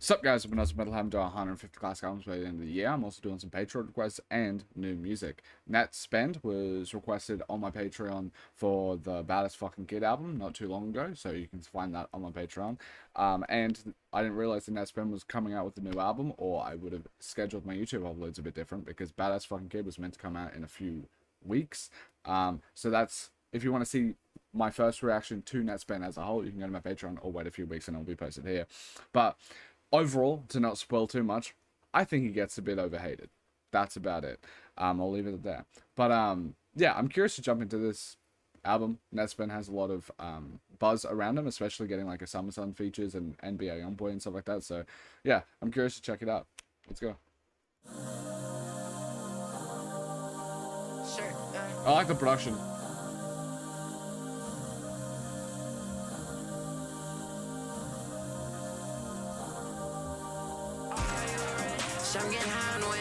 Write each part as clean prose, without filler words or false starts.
Sup guys, I've been AUSSIE METALHEAD. I'm doing 150 classic albums by the end of the year. I'm also doing some Patreon requests and new music. Nettspend was requested on my Patreon for the Baddest Fucking Kid album not too long ago, so you can find that on my Patreon. And I didn't realize that Nettspend was coming out with a new album, or I would have scheduled my YouTube uploads a bit different, because Baddest Fucking Kid was meant to come out in a few weeks. So that's, if you want to see my first reaction to Nettspend as a whole, you can go to my Patreon or wait a few weeks and it'll be posted here. But overall, to not spoil too much, I think he gets a bit overhated. That's about it. I'll leave it at that. But yeah, I'm curious to jump into this album. Nettspend has a lot of buzz around him, especially getting like a Summer Sun features and NBA Youngboy and stuff like that. So yeah, I'm curious to check it out. Let's go. Sure. I like the production. So I'm getting high on way.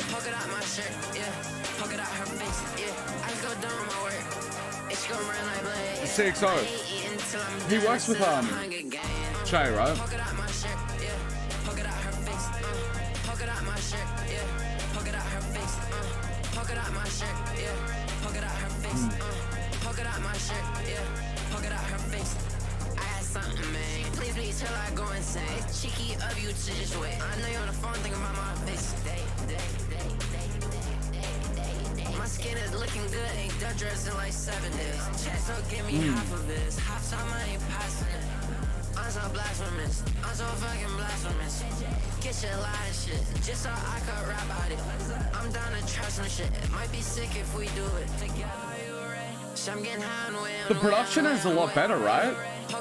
Poke it out my shirt, yeah. Poke it out her face, yeah. I just go doing my work. It's gonna run like blade. CXO. He works with Che, right? Poke it out my shirt, yeah. Poke it out her face, poke it out my shirt, yeah. Poke it out her face, poke it out my shirt, yeah. Poke it out her face, poke it out my shirt, yeah. Poke it out her face. I had something, man. Please me till I go insane. It's cheeky of you to just wait. I know you're on the phone thinking about my face. My skin is looking good. Ain't done dressing like 7 days. Chest don't give me half of this. Half time I ain't passing it. I'm so blasphemous. I'm so fucking blasphemous. Get your lie and shit. Just so I could rap about it. I'm down to try some shit. It might be sick if we do it together. So I'm getting high on way. The production is a lot better, right?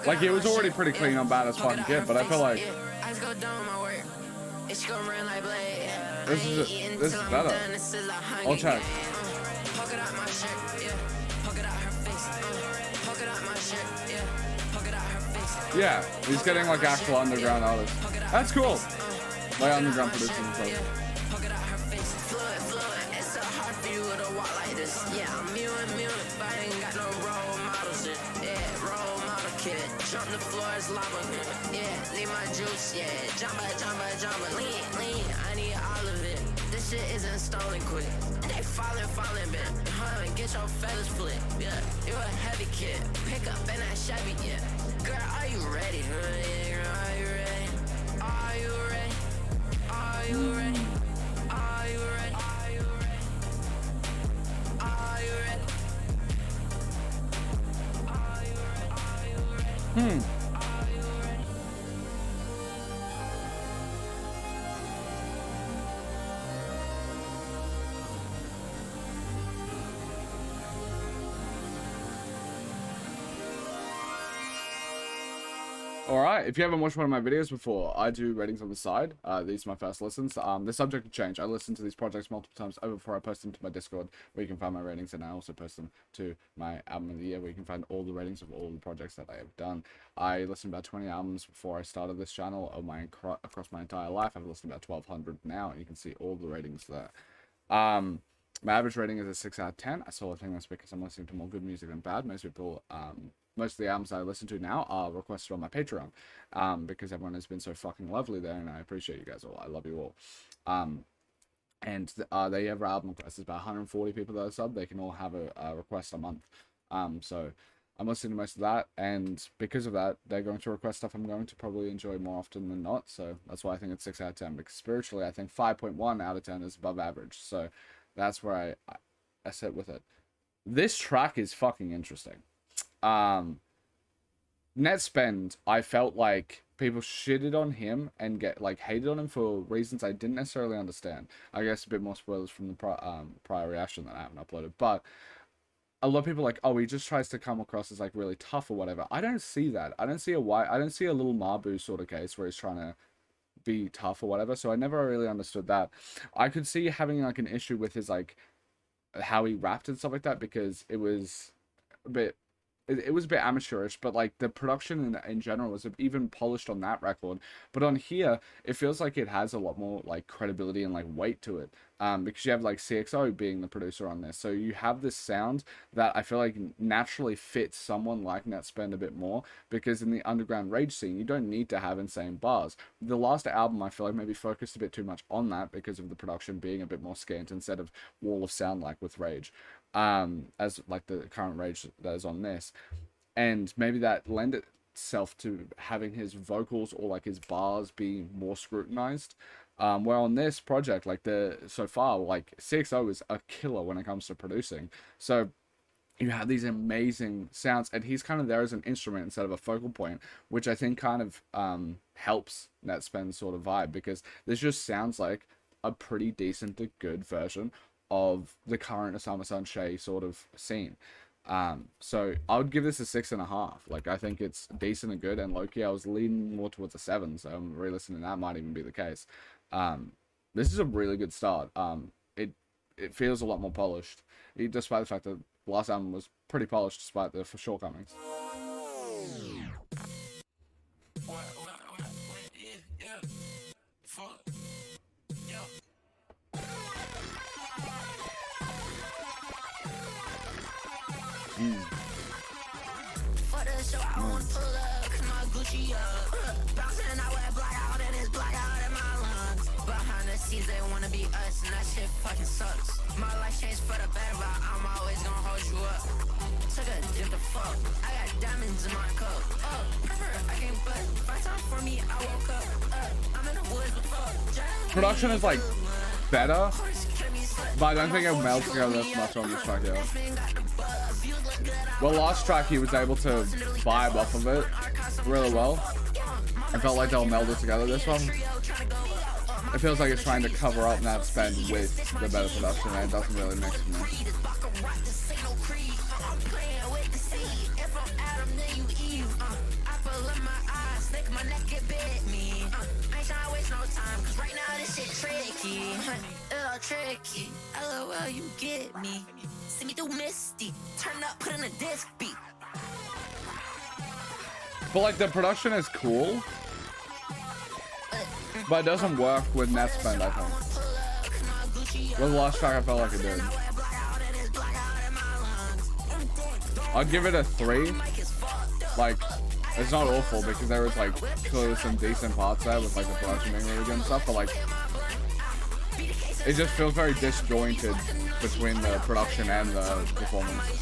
Like, it was already pretty clean on Baddest Fucking Kid, but I feel like this is better. I'll check. Yeah, he's getting like actual underground artists. That's cool. Like underground producers and stuff. Yeah, I'm mute, but I ain't got no role model shit. Yeah, role model kid. Jump the floor is lava. Yeah, need my juice. Yeah, jumpa, lean. I need all of it. This shit isn't stolen quick. They falling, man. Get your feathers flipped. Yeah, you a heavy kid. Pick up in that Chevy. Yeah, girl, are you ready? Yeah, girl, are you ready? Are you ready? Are you ready? Are you ready? Alright, if you haven't watched one of my videos before, I do ratings on the side. These are my first listens. They're subject to change. I listen to these projects multiple times over before I post them to my Discord, where you can find my ratings, and I also post them to my album of the year, where you can find all the ratings of all the projects that I have done. I listened to about 20 albums before I started this channel across my entire life. I've listened to about 1,200 now, and you can see all the ratings there. My average rating is a 6 out of 10. I still think that's because I'm listening to more good music than bad. Most people, most of the albums I listen to now are requested on my Patreon, because everyone has been so fucking lovely there, and I appreciate you guys all. I love you all. And they have album requests. There's about 140 people that are sub. They can all have a request a month. So I'm listening to most of that, and because of that, they're going to request stuff I'm going to probably enjoy more often than not. So that's why I think it's 6 out of 10. Because spiritually, I think 5.1 out of 10 is above average. So that's where I sit with it. This track is fucking interesting. Nettspend, I felt like people shitted on him and hated on him for reasons I didn't necessarily understand. I guess a bit more spoilers from the prior reaction that I haven't uploaded, but a lot of people are like, oh, he just tries to come across as like really tough or whatever. I don't see that. I don't see a little Mabu sort of case where he's trying to be tough or whatever. So I never really understood that. I could see having like an issue with his like how he rapped and stuff like that, because it was a bit it was a bit amateurish, but like the production in general was even polished on that record. But on here, it feels like it has a lot more like credibility and like weight to it. Because you have like CXO being the producer on this, so you have this sound that I feel like naturally fits someone like Nettspend a bit more. Because in the underground rage scene, you don't need to have insane bars. The last album, I feel like maybe focused a bit too much on that because of the production being a bit more scant instead of wall of sound like with Rage. As like the current Rage that is on this, and maybe that lend itself to having his vocals or like his bars being more scrutinized. Where on this project, like so far, like CXO is a killer when it comes to producing. So you have these amazing sounds, and he's kind of there as an instrument instead of a focal point, which I think kind of helps Nettspend's sort of vibe, because this just sounds like a pretty decent to good version of the current Osama Sunshine sort of scene. So I would give this a 6.5. Like, I think it's decent and good, and low-key I was leaning more towards a 7, so I'm re-listening, that might even be the case. This is a really good start. It feels a lot more polished, despite the fact that the last album was pretty polished despite the shortcomings. For the show, I wanna pull up, cause my Gucci up. Bouncing out with black out, and it's black out in my lungs. Behind the scenes, they wanna be us, and that shit fucking sucks. My life changed for the better, but I'm always gonna hold you up. Took a dip to fuck, I got diamonds in my cup. I can't but find time for me, I woke up. I'm in the woods with fuck. Production is like better, but I don't think it melts together as much on this track here. Well, last track he was able to vibe off of it really well. I felt like they'll meld it together. This one, it feels like it's trying to cover up Nettspend with the better production, and it doesn't really mix for me. Tricky, LOL, you get me. See me through Misty, turn up, put in a disc beat. But like the production is cool, but it doesn't work with Nettspend, I think. With the last track, I felt like it did. I'd give it a 3. Like, it's not awful because there was like clearly some decent parts there with like the production being really good and stuff, but like it just feels very disjointed between the production and the performance.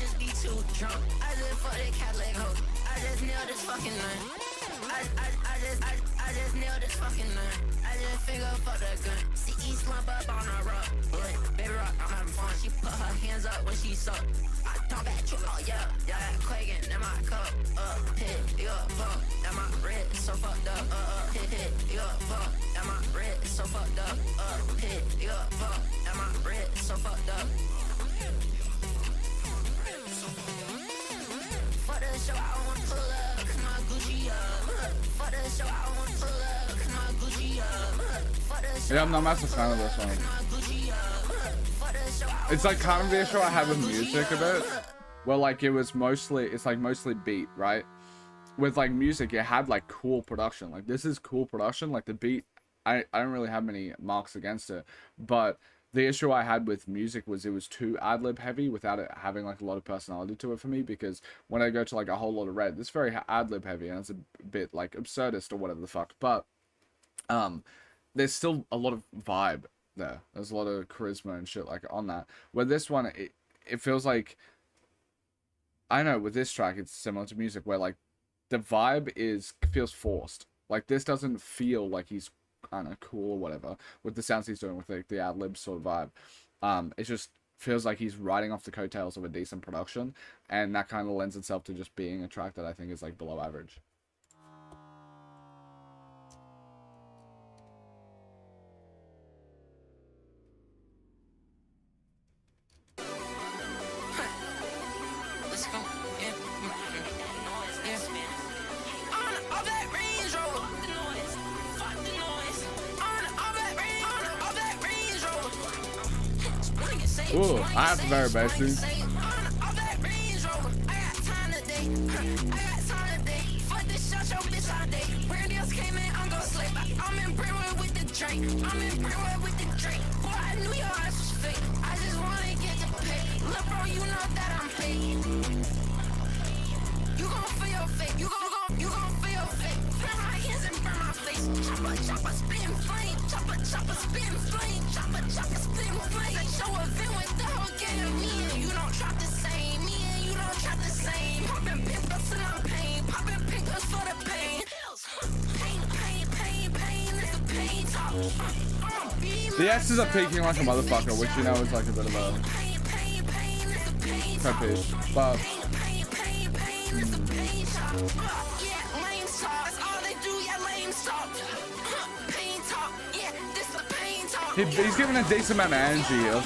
Yeah, I'm not a massive fan of this one. It's like kind of the issue I have with music a bit, where like it's like mostly beat, right? With like music, it had like cool production. Like this is cool production. Like the beat, I don't really have many marks against it, but the issue I had with music was it was too ad-lib heavy without it having like a lot of personality to it for me, because when I go to like a whole lot of red, it's very ad-lib heavy and it's a bit like absurdist or whatever the fuck, but there's still a lot of vibe there. There's a lot of charisma and shit like on that. Where this one, it feels like, I don't know, with this track, it's similar to music where like the vibe feels forced. Like this doesn't feel like he's, I don't know, cool or whatever with the sounds he's doing with like the ad-lib sort of vibe. It just feels like he's riding off the coattails of a decent production, and that kind of lends itself to just being a track that I think is like below average. Ooh, I have the very basic. drink. I'm in Brentwood with the drink. Boy, I knew your ass was fake. I just wanna get the pay. Look, bro, you know that I'm paid. You gon' feel your fate. You gon' feel your fate. Burn my hands and burn my face. Chopper, spin flame. Chopper, spin flame. Chopper, spin flame. Let your event with the whole gang of me and you don't drop the same. Me and you don't drop the same. Poppin' pimples and I'm pain. Poppin' pimples for the pain. Pain is the pain talk. The X's are peaking like a motherfucker, which you know is like a bit of a pet peeve. But he's giving a decent amount of energy here.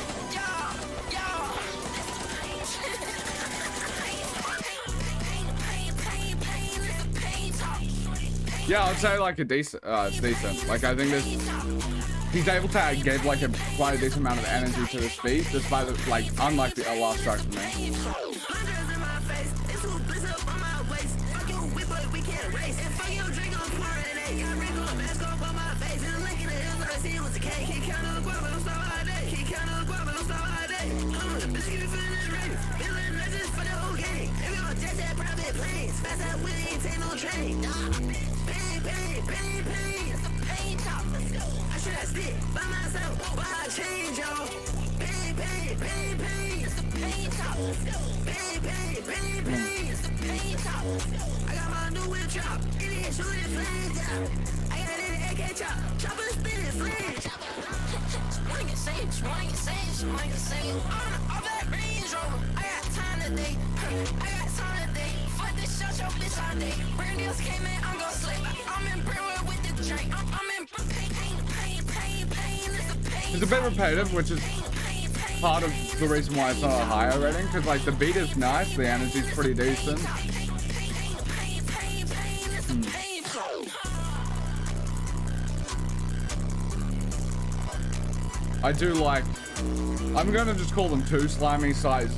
Yeah, I'd say like a decent, it's decent. Like I think this, he's able to give like quite a decent amount of energy to this beat, despite the, like unlike the last track for me. I got my new whip chop. It is shooting flames down. I got it in the AK chop. Chopper spinning flames. Wanna get saved. Off that Range Rover. I got time today. Fuck this shot your bitch all day. Brand deals came in, I'm gon' slay. I'm in Brentwood with the drink. I'm in pain. It's a bit repetitive, which is part of the reason why it's not a higher rating, because like the beat is nice, the energy's pretty decent. I do like, I'm gonna just call them two slimy size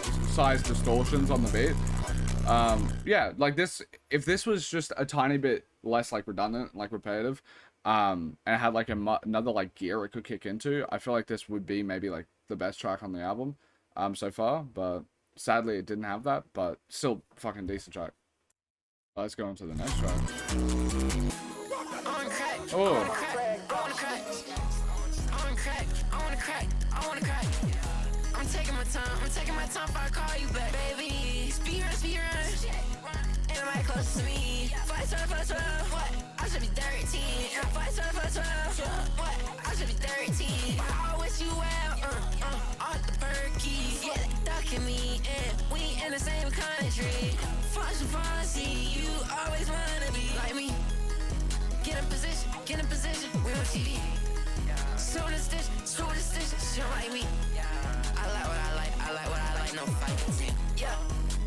distortions on the beat. Yeah, like this, if this was just a tiny bit less like redundant, like repetitive, and it had like another like gear it could kick into, I feel like this would be maybe like the best track on the album so far, but sadly it didn't have that, but still fucking decent track. Let's go on to the next track. Oh. I wanna crack. I'm taking my time before I call you back, baby. Speed run. Ain't nobody close to me. 512. What? I should be 13. 512. What? I should be 13. I wish you well. Off the perky. Yeah, ducking me. And we in the same country. Fancy. You always wanna be like me. Get in position. We on TV. So the stitch, she don't like me. I like what I like, no fighting. Yeah,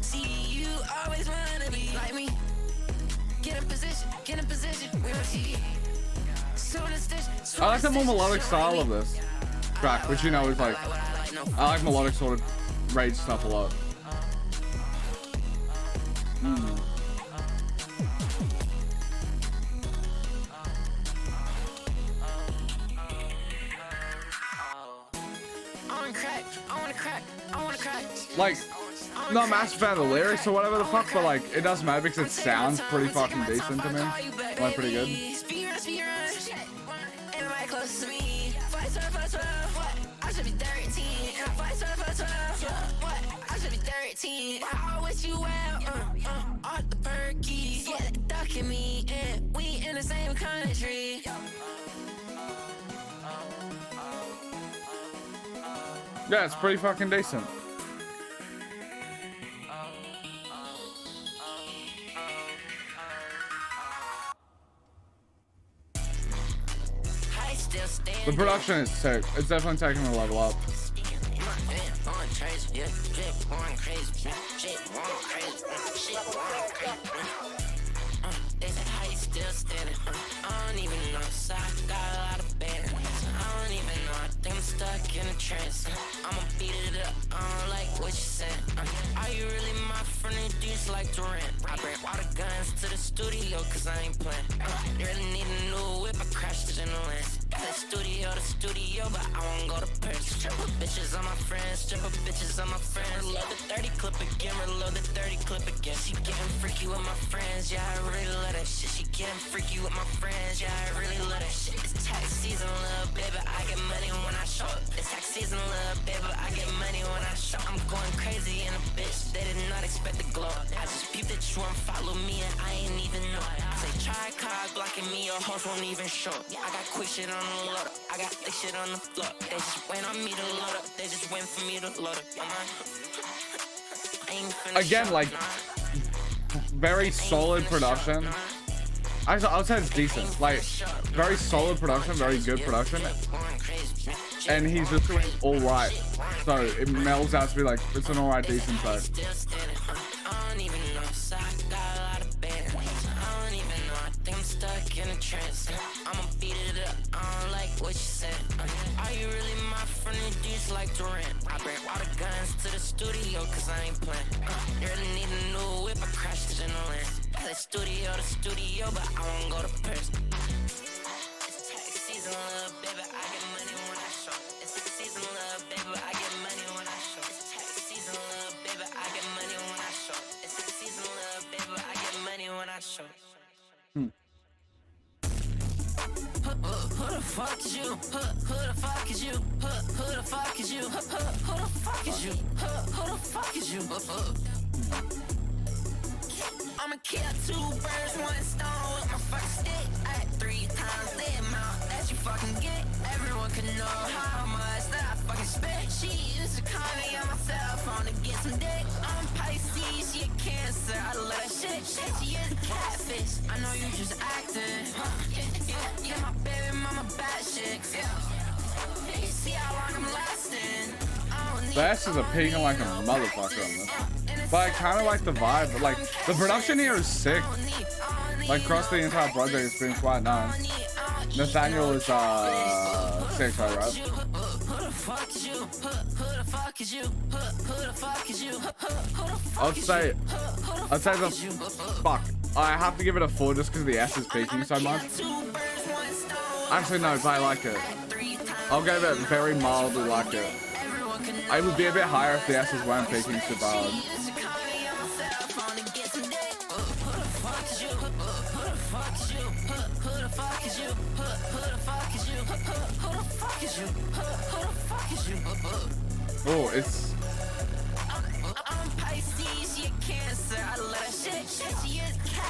see, you always wanna be like me. Get in position, we on TV. So the stitch, I like the more melodic style of this track, which you know is like, I like melodic sort of rage stuff a lot. I wanna crack. Like, not a massive fan of the lyrics or whatever the fuck, but like, it doesn't matter because it sounds pretty fucking decent to me. Like, pretty good. Speed run. Ain't nobody close to me. 512. What? I should be 13. 512. What? I should be 13. I wish you well. Off the perky. Yeah, ducking me. And we in the same country. Yeah, it's pretty fucking decent. The production is sick. It's definitely taking a level up. I don't even know, so I got a lot of bad. I don't even know, I think I'm stuck in a trance. I'ma beat it up, I don't like what you said. Are you really my friend or do you just like to rent? I bring all the guns to the studio cause I ain't playing. Really need a new whip, I crashed it in the land. The studio studio, but I won't go to Paris. Stripper bitches on my friends, stripper bitches on my friends. Reload the 30 clip again, reload the 30 clip again. She getting freaky with my friends, yeah, I really love that shit. She getting freaky with my friends, yeah, I really love that shit. It's tax season, little baby, I get money when I show up. It's tax season, little baby, I get money when I show up. I'm going crazy in a bitch, they did not expect the glow. I just peeped that you won't follow me and I ain't even know. Say try card blocking me, your hoes won't even show. I got quick shit on the load up, I got thick shit on the floor. They just wait on me to load up, they just wait for me to load up. Again, like, very solid production. I would say it's decent. Like, very solid production, very good production. And he's just doing alright. So it melds out to be like, it's an alright, decent track. Stuck in a trance. I'ma beat it up. I don't like what you said. Are you really my friend? Do you just like to rent? I bring all the guns to the studio cause I ain't playing. Really need a new whip. I crashed it in the land. The studio to studio, but I won't go to Paris. It's tax season, little baby. I get money when I show. It's tax season, little baby. I get money when I show. It's tax season, little baby. I get money when I show. It's tax season, little baby. I get money when I show. Who the fuck is you? Who the fuck is you? Who the fuck is you? Who the fuck is you? Who the fuck is you? I'ma kill two birds, one stone with my fucking stick. At 3 times the amount that you fucking get. Everyone can know how much that I fucking spent. She used to call me on my cell phone to get some dick. I'm Pisces, she a Cancer, I love that shit. She is a catfish, I know you just acting. Yeah, my baby mama bad shit. You see how long I'm lasting. The S's are peaking like a motherfucker on this. But I kind of like the vibe. But like, the production here is sick. Like, across the entire project, it's been quite nice. Nathaniel is, 6, right? I'd say fuck. I have to give it a 4 just because the S is peaking so much. Actually, no, but I like it. I'll give it very mildly like it. I would be a bit higher if the S's weren't peaking super hard. Oh, it's...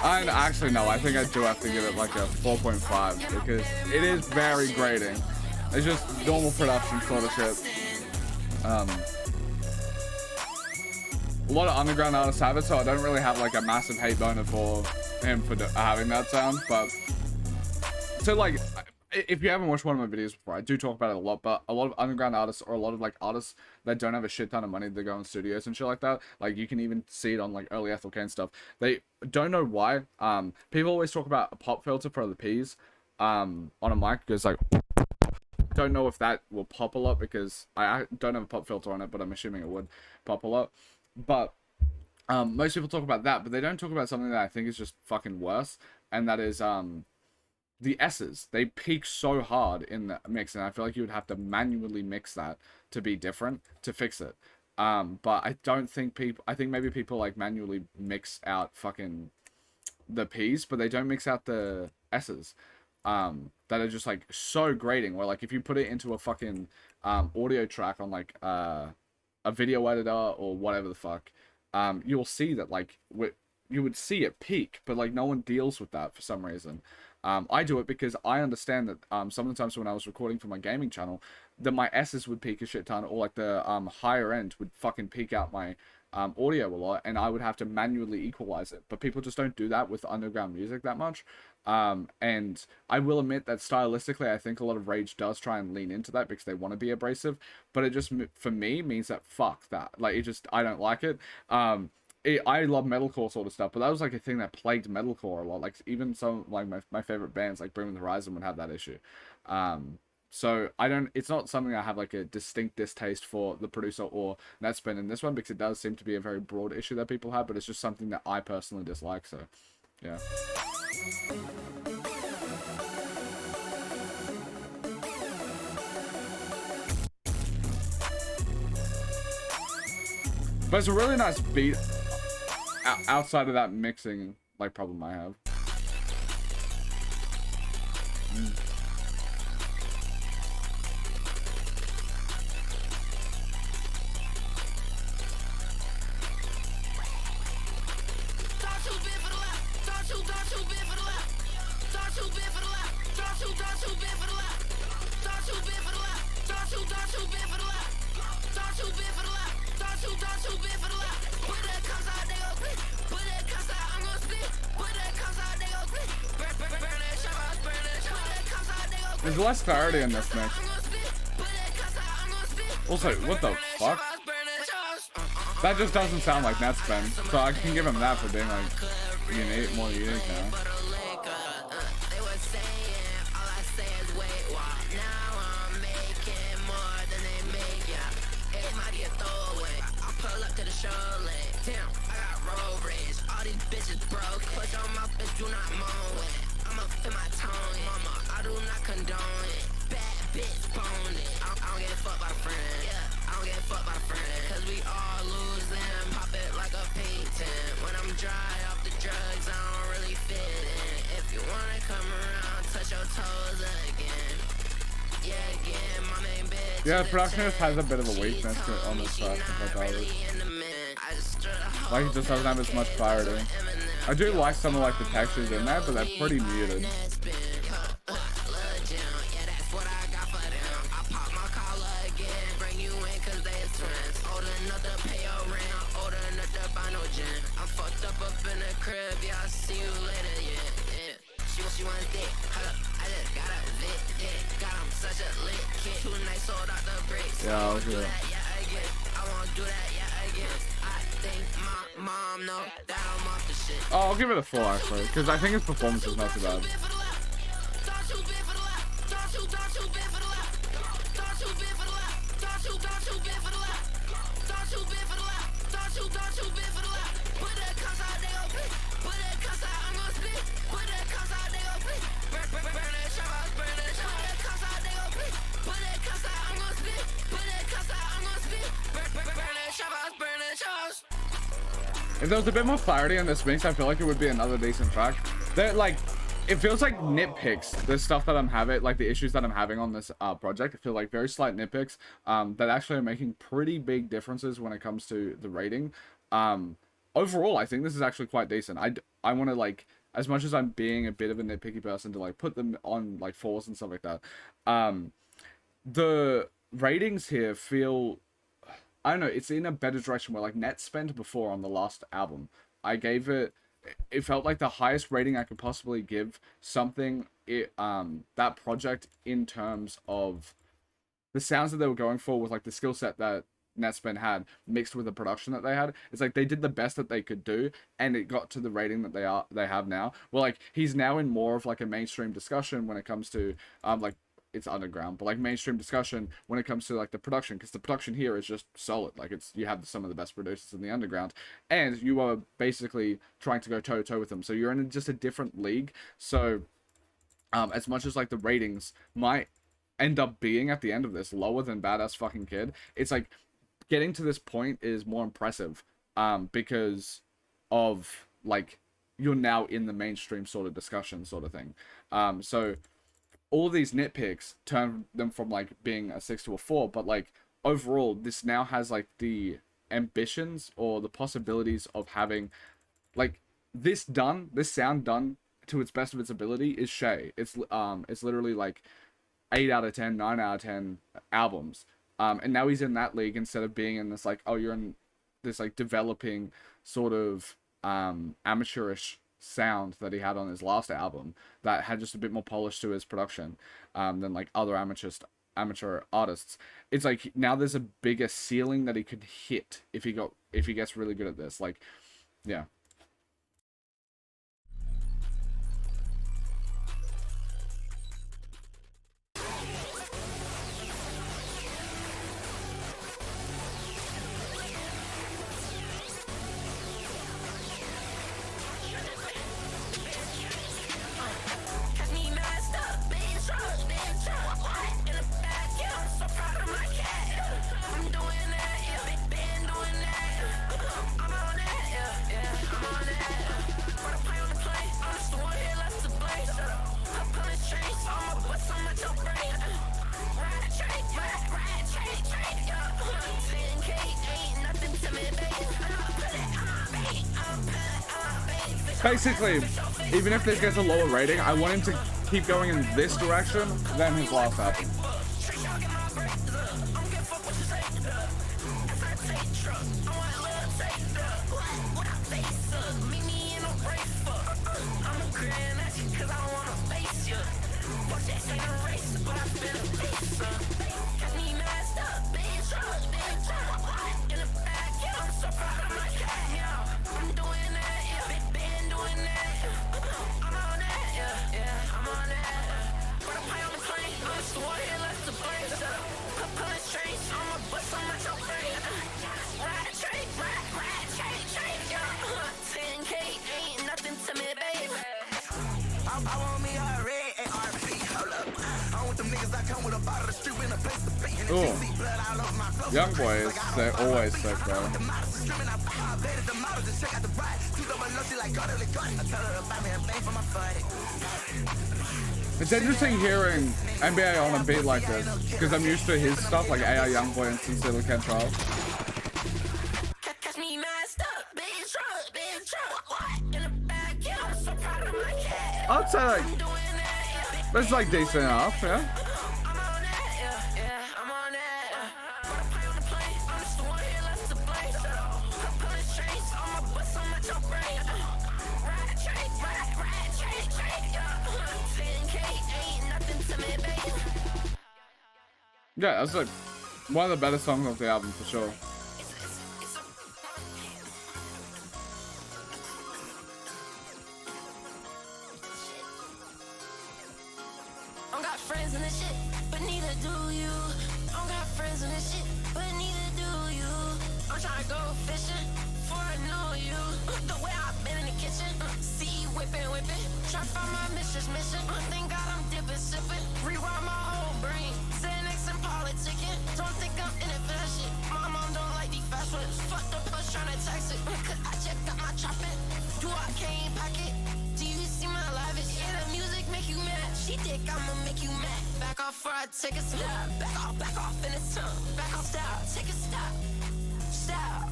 And actually, no, I think I do have to give it like a 4.5 because it is very grating. It's just normal production sort of shit. A lot of underground artists have it, so I don't really have like a massive hate boner for him for having that sound. But so like, if you haven't watched one of my videos before, I do talk about it a lot. But a lot of underground artists, or a lot of like artists that don't have a shit ton of money to go in studios and shit like that, like you can even see it on like early Ethel Kane stuff. They don't know why. People always talk about a pop filter for the P's on a mic because like, don't know if that will pop a lot because I don't have a pop filter on it, but I'm assuming it would pop a lot. But most people talk about that, but they don't talk about something that I think is just fucking worse, and that is the S's. They peak so hard in the mix, and I feel like you would have to manually mix that to be different to fix it. But I don't think people, I think maybe people like manually mix out fucking the P's, but they don't mix out the S's. That are just like so grating, where like if you put it into a fucking audio track on like a video editor or whatever the fuck, you'll see that like you would see it peak, but like no one deals with that for some reason. I do it because I understand that some of the times when I was recording for my gaming channel, that my S's would peak a shit ton, or like the higher end would fucking peak out my audio a lot, and I would have to manually equalize it. But people just don't do that with underground music that much. And I will admit that stylistically, I think a lot of Rage does try and lean into that because they want to be abrasive, but it just, for me, means that fuck that. Like, it just, I don't like it. I love metalcore sort of stuff, but that was like a thing that plagued metalcore a lot. Like, even some, like, my favorite bands, like Bring Me the Horizon, would have that issue. So it's not something I have like a distinct distaste for the producer or Nettspend in this one, because it does seem to be a very broad issue that people have, but it's just something that I personally dislike, so, yeah. But it's a really nice beat outside of that mixing like problem I have. There's less clarity in this mix. Also, what the fuck? That just doesn't sound like Nettspend, so I can give him that for being like unique, more unique now. I do not condone it. Bad bitch bone it. I don't get fucked by friends. Yeah, I don't get fucked by friends. Cause we all lose them. Pop it like a patent. When I'm dry off the drugs, I don't really fit in. If you wanna come around, touch your toes again. Yeah, again, my main bitch. Yeah, production just has a bit of a weakness on this track compared to others. Like, it just doesn't have as much clarity. I do like some of like the textures in there, but they're pretty muted. Yeah, I'll do it. Oh, I'll give it a 4 actually, because I think his performance is not too bad. If there was a bit more clarity in this mix, I feel like it would be another decent track. They're like, it feels like nitpicks. The stuff that I'm having, like the issues that I'm having on this project, I feel like very slight nitpicks that actually are making pretty big differences when it comes to the rating. Overall, I think this is actually quite decent. I want to like, as much as I'm being a bit of a nitpicky person, to like put them on like 4s and stuff like that. The ratings here feel, I don't know, it's in a better direction where like Nettspend before on the last album, I gave it felt like the highest rating I could possibly give something that project in terms of the sounds that they were going for with like the skill set that Nettspend had mixed with the production that they had. It's like they did the best that they could do and it got to the rating that they have now. Well, like he's now in more of like a mainstream discussion when it comes to like it's underground, but like mainstream discussion when it comes to like the production, because the production here is just solid. Like it's, you have some of the best producers in the underground and you are basically trying to go toe to toe with them, so you're in just a different league. So as much as like the ratings might end up being at the end of this lower than Badass Fucking Kid, it's like getting to this point is more impressive because of like you're now in the mainstream sort of discussion sort of thing. So all these nitpicks turn them from like being a 6 to a 4, but like overall this now has like the ambitions or the possibilities of having like this sound done to its best of its ability is Shay. It's literally like 8 out of 10, 9 out of 10 albums. And now he's in that league instead of being in this like, oh, you're in this like developing sort of amateurish sound that he had on his last album that had just a bit more polish to his production than like other amateur artists. It's like now there's a bigger ceiling that he could hit if he gets really good at this. Like, yeah. Basically, even if this gets a lower rating, I want him to keep going in this direction than his last album. Ooh. Young boys, they're always sick, bro. It's interesting hearing NBA on a beat like this, because I'm used to his stuff, like AI Youngboy and Sincerely Cantrell. I'd say like, that's like decent enough, yeah? Yeah, that's like one of the better songs off the album for sure. I got friends in this shit, but neither do you. I got friends in this shit, but neither do you. I'm trying to go fishing before I know you. The way I've been in the kitchen, see you whipping. Try to find my mistress missing. Thank God I'm dipping, sipping. Rewind my whole brain. Xanax and politicking. Don't think I'm in it for that shit. My mom don't like these fast ones. Fuck the bus trying to tax it. Cause I checked out my chopping. Do I can't pack it? Do you see my lavish? Yeah, the music make you mad. She think I'ma make you mad. Back off before I take a snap. Back off in the tongue. Back off style. Take a stop. Stop.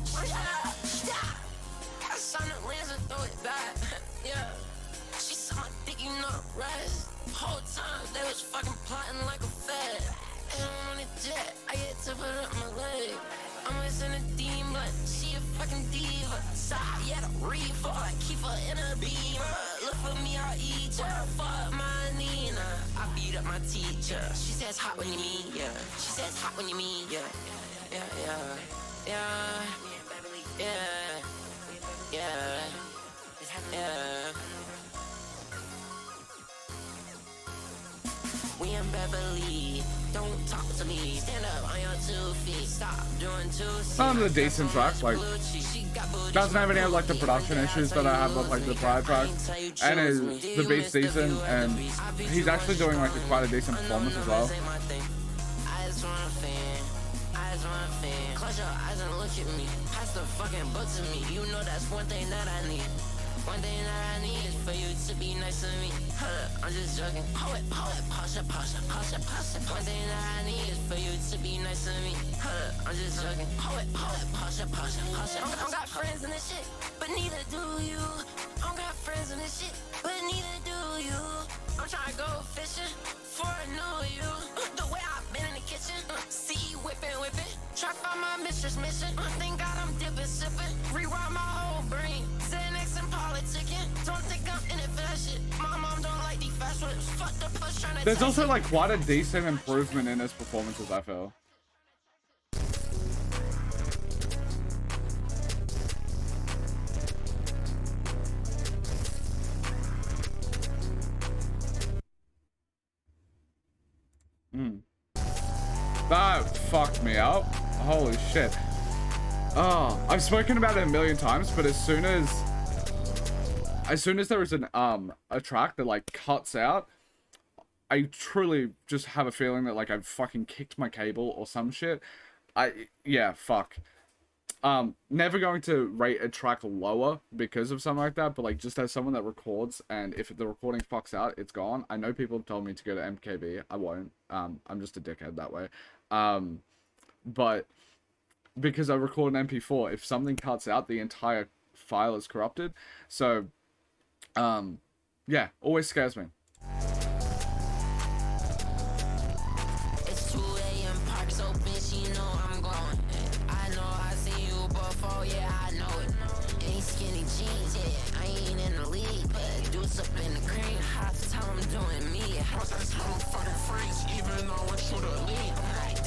I signed the lens and throw it back. Yeah. She saw my dick, you know, rest. Whole time they was fucking plotting like a fed. And I'm on a jet, I get to put up my leg. I'm missing a demon, but she a fucking diva. Side, yeah, the reefer, I keep her in a beamer. Look for me, I'll eat her. Fuck my Nina, I beat up my teacher. She says hot when you mean, yeah. She says hot when you mean, yeah. We in Beverly, don't talk to me. Stand up on your 2 feet. Stop doing 2 Some of the decent tracks, like, doesn't have any of like the production issues that I have with like the prior tracks, and the beat's decent, and he's actually doing like quite a decent performance as well. Close your eyes and look at me. Pass the fucking book to me. You know that's one thing that I need. One thing that I need is for you to be nice to me. Hold up, I'm just joking. Hold it, pause it. One thing that I need is for you to be nice to me. Hold up, I'm just joking. Hold it, pause it. I got friends in this shit, but neither do you. I got friends in this shit, but neither do you. I'm trying to go fishing before I know you. The way I've been in the kitchen, see you whipping. Try to find my mistress missing. Thank God I'm dipping, sipping. Rewind my whole brain. Xanax and politicking. Don't think I'm in it for that shit. My mom don't like these fast ones. Fuck the push trying to. There's also like quite a decent improvement in his performances, I feel. That fucked me up. Holy shit. Oh, I've spoken about it a million times, but as soon as there is a track that like cuts out, I truly just have a feeling that like I've fucking kicked my cable or some shit. Yeah, fuck. Never going to rate a track lower because of something like that, but like just as someone that records, and if the recording fucks out, it's gone. I know people have told me to go to MKB. I won't. I'm just a dickhead that way. But because I record an MP4, if something cuts out, the entire file is corrupted. So Yeah, always scares me. It's 2 a.m. parks open, she know I'm going. I know I seen you before, yeah, I know it. Ain't skinny jeans, yeah, I ain't in the league, but deuce up in the cream, half the time I'm doing me. Half the time I'm fucking freaks, even though I want you to lead.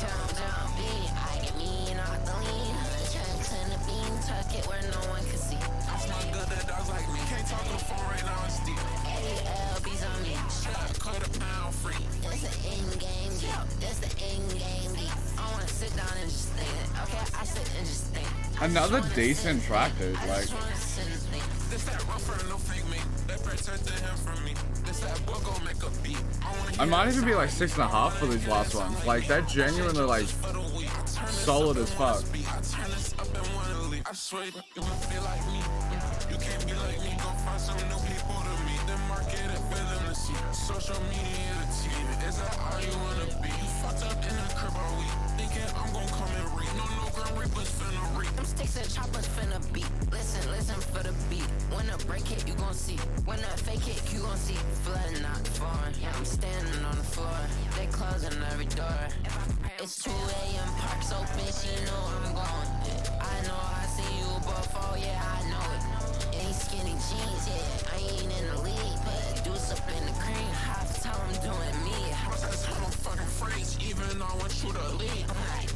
Down, B, I get me not the lean. Checks in the bean, tuck it where no one can see. I smell good, that dogs like me. Can't talk on the phone right now, it's deep. ALB's on me. Shot, cut a pound free. It's the in-game deal. It's the in-game deal. I wanna sit down and just think. Okay, I sit and just think. Another decent track, dude. Like, This that rougher, no fake me. That protected him from me. This that book gon' make a beat. I might even be like 6.5 for these last ones. Like, they're genuinely like solid as fuck. I swear you won't be like me. You can't be like me. Go find some new people to meet. Then market it for them to see. Social media team. Is that all you wanna be? You fucked up in the crib all week. Thinking I'm gon' come and read. No Grim Reapers finna reap. Them sticks and choppers finna beat. Listen for the beat. When I break it, you gon' see. When I fake it, you gon' see. Flooding, not foreign. Yeah, I'm standing on the floor. They closing every door. It's 2 a.m. parks open. She know I'm going. I know I seen you before, yeah, I know it. Ain't skinny jeans, yeah, I ain't in the league, but deuce up in the cream, half the time I'm doing me. That's how I'm fucking freaks, even though I want you to lead.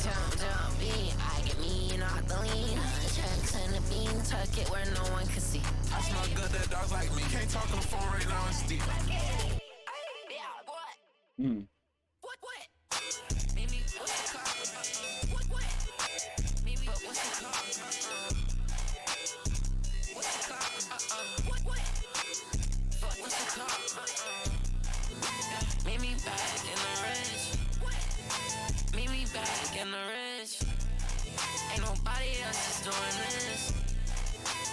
Down, B, I get me not the lean. Checks in the bean, tuck it where no one can see. I smell good, that dogs like me. Can't talk on the phone right now, it's deep. Hmm. Meet me back in the ridge. Meet me back in the ridge. Ain't nobody else is doing this.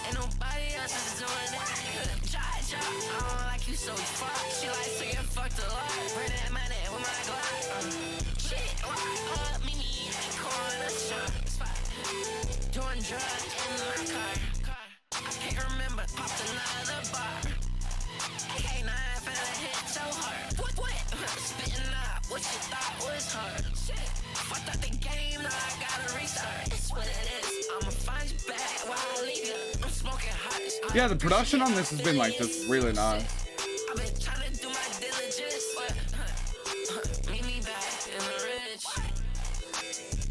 Ain't nobody else is doing this. I don't like you, so we fuck. She likes to get fucked a lot. Bring that money with my Glock. Shit, meet me in the corner spot. Doing drugs in my car. I can't remember, popped another bar. AK9 finna hit so hard. What? Spitting up what you thought was hard. Shit, fucked up the game, now I gotta restart. It's what it is. I'ma find you back while I leave you. I'm smoking hot. Yeah, the production on this has been like just really nice. I've been trying to do my diligence. Meet me back in the ridge.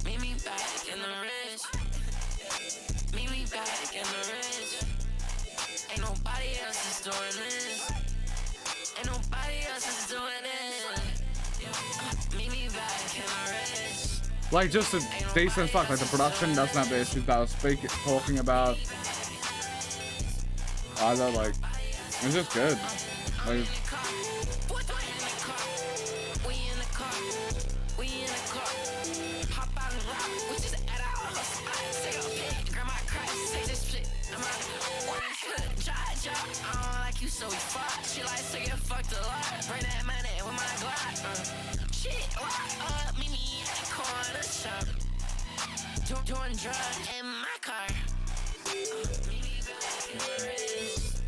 Meet me back in the ridge. Meet me back in the ridge. Ain't nobody else is doing this. Ain't nobody else is doing it. Meet me back in the ridge. Like, just a decent fuck. Like, the production doesn't have the issues that I was talking about either. Like, it's just good. Like, so we fuck. She likes to get fucked a lot. Bring that money with my Glock. Shit, meet me at the corner shop. Doing drugs in my car. Meet me back in the wrist.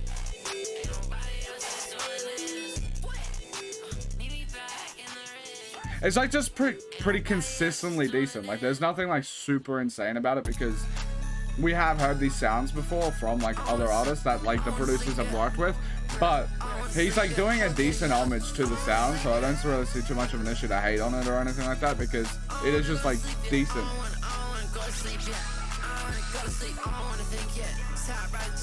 Ain't nobody else is doing this. Meet me back in the wrist. it's like just pretty consistently decent. Like, there's nothing like super insane about it because we have heard these sounds before from like other artists that like the producers have worked with, but he's like doing a decent homage to the sound, so I don't really see too much of an issue to hate on it or anything like that because it is just like decent.